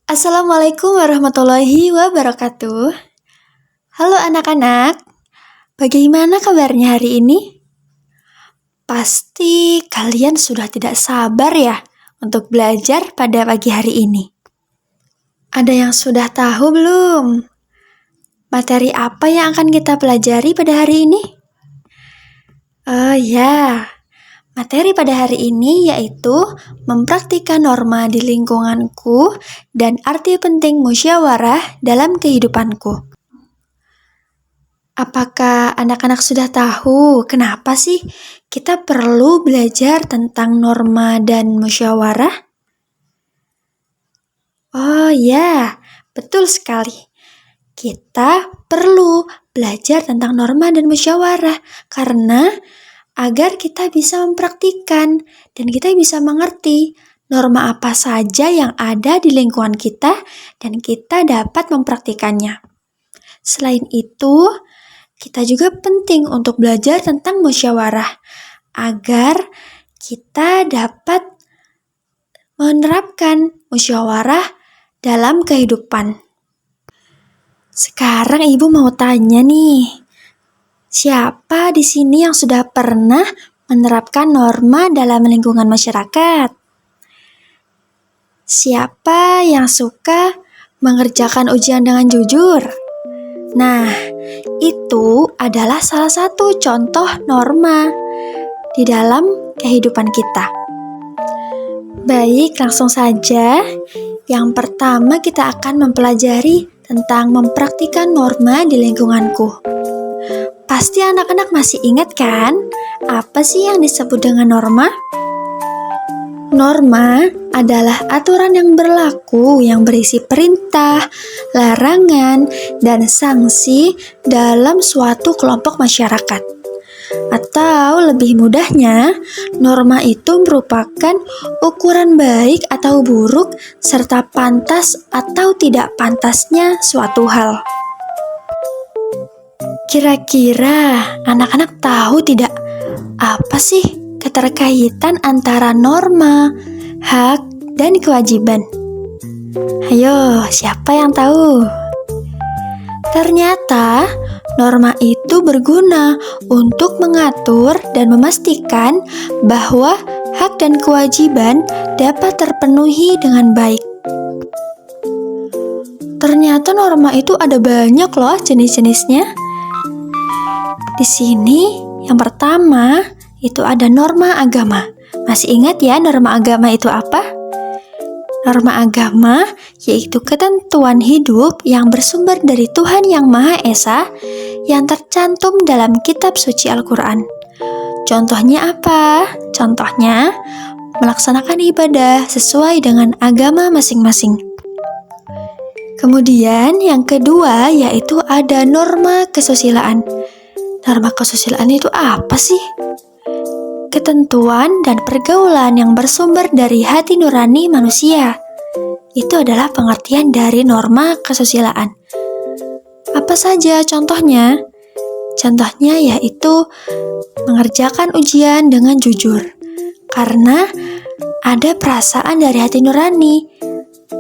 Assalamualaikum warahmatullahi wabarakatuh. Halo anak-anak, bagaimana kabarnya hari ini? Pasti kalian sudah tidak sabar ya untuk belajar pada pagi hari ini. Ada yang sudah tahu belum? Materi apa yang akan kita pelajari pada hari ini? Oh ya, materi pada hari ini yaitu mempraktikkan norma di lingkunganku dan arti penting musyawarah dalam kehidupanku. Apakah anak-anak sudah tahu kenapa sih kita perlu belajar tentang norma dan musyawarah? Oh ya, betul sekali. Kita perlu belajar tentang norma dan musyawarah karena agar kita bisa mempraktikkan dan kita bisa mengerti norma apa saja yang ada di lingkungan kita dan kita dapat mempraktikannya. Selain itu, kita juga penting untuk belajar tentang musyawarah agar kita dapat menerapkan musyawarah dalam kehidupan. Sekarang Ibu mau tanya nih, siapa di sini yang sudah pernah menerapkan norma dalam lingkungan masyarakat? Siapa yang suka mengerjakan ujian dengan jujur? Nah, itu adalah salah satu contoh norma di dalam kehidupan kita. Baik, langsung saja. Yang pertama kita akan mempelajari tentang mempraktikkan norma di lingkunganku. Pasti anak-anak masih ingat kan? Apa sih yang disebut dengan norma? Norma adalah aturan yang berlaku yang berisi perintah, larangan, dan sanksi dalam suatu kelompok masyarakat. Atau lebih mudahnya, norma itu merupakan ukuran baik atau buruk serta pantas atau tidak pantasnya suatu hal. Kira-kira anak-anak tahu tidak apa sih keterkaitan antara norma, hak, dan kewajiban? Ayo, siapa yang tahu? Ternyata norma itu berguna untuk mengatur dan memastikan bahwa hak dan kewajiban dapat terpenuhi dengan baik. Ternyata norma itu ada banyak loh jenis-jenisnya. Di sini yang pertama itu ada norma agama. Masih ingat ya norma agama itu apa? Norma agama yaitu ketentuan hidup yang bersumber dari Tuhan Yang Maha Esa yang tercantum dalam kitab suci Al-Quran. Contohnya apa? Contohnya melaksanakan ibadah sesuai dengan agama masing-masing. Kemudian yang kedua yaitu ada norma kesusilaan. Norma kesusilaan itu apa sih? Ketentuan dan pergaulan yang bersumber dari hati nurani manusia. Itu adalah pengertian dari norma kesusilaan. Apa saja contohnya? Contohnya yaitu mengerjakan ujian dengan jujur. Karena ada perasaan dari hati nurani.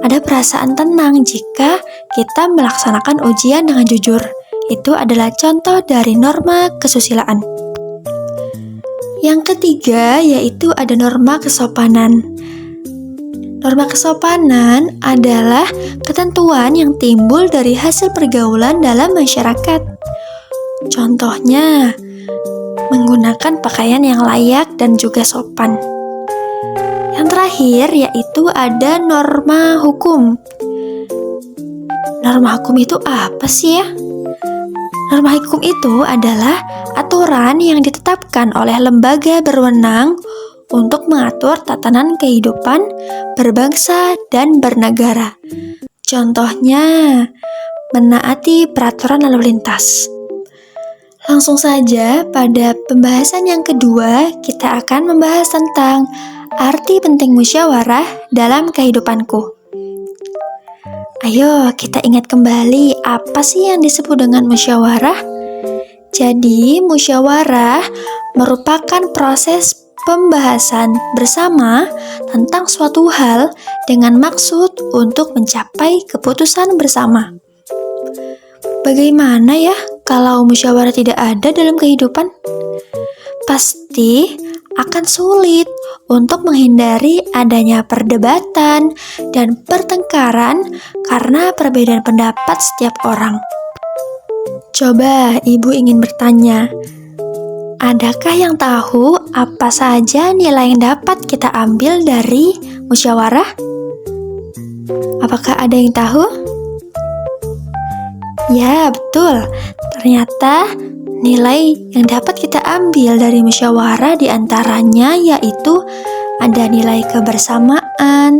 Ada perasaan tenang jika kita melaksanakan ujian dengan jujur. Itu adalah contoh dari norma kesusilaan. Yang ketiga yaitu ada norma kesopanan. Norma kesopanan adalah ketentuan yang timbul dari hasil pergaulan dalam masyarakat. Contohnya, menggunakan pakaian yang layak dan juga sopan. Yang terakhir yaitu ada norma hukum. Norma hukum itu apa sih ya? Norma hukum itu adalah aturan yang ditetapkan oleh lembaga berwenang untuk mengatur tatanan kehidupan berbangsa dan bernegara. Contohnya, menaati peraturan lalu lintas. Langsung saja pada pembahasan yang kedua, kita akan membahas tentang arti penting musyawarah dalam kehidupanku. Ayo kita ingat kembali apa sih yang disebut dengan musyawarah? Jadi musyawarah merupakan proses pembahasan bersama tentang suatu hal dengan maksud untuk mencapai keputusan bersama. Bagaimana ya kalau musyawarah tidak ada dalam kehidupan? Pasti akan sulit untuk menghindari adanya perdebatan dan pertengkaran karena perbedaan pendapat setiap orang. Coba ibu ingin bertanya, adakah yang tahu apa saja nilai yang dapat kita ambil dari musyawarah? Apakah ada yang tahu? Ya, betul. Ternyata nilai yang dapat kita ambil dari musyawarah diantaranya yaitu ada nilai kebersamaan,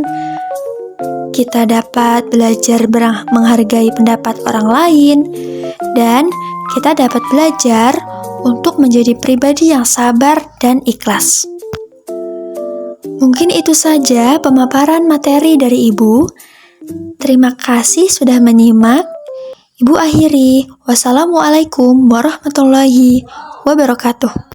kita dapat belajar menghargai pendapat orang lain, dan kita dapat belajar untuk menjadi pribadi yang sabar dan ikhlas. Mungkin itu saja pemaparan materi dari Ibu. Terima kasih sudah menyimak. Ibu akhiri. Wassalamualaikum warahmatullahi wabarakatuh.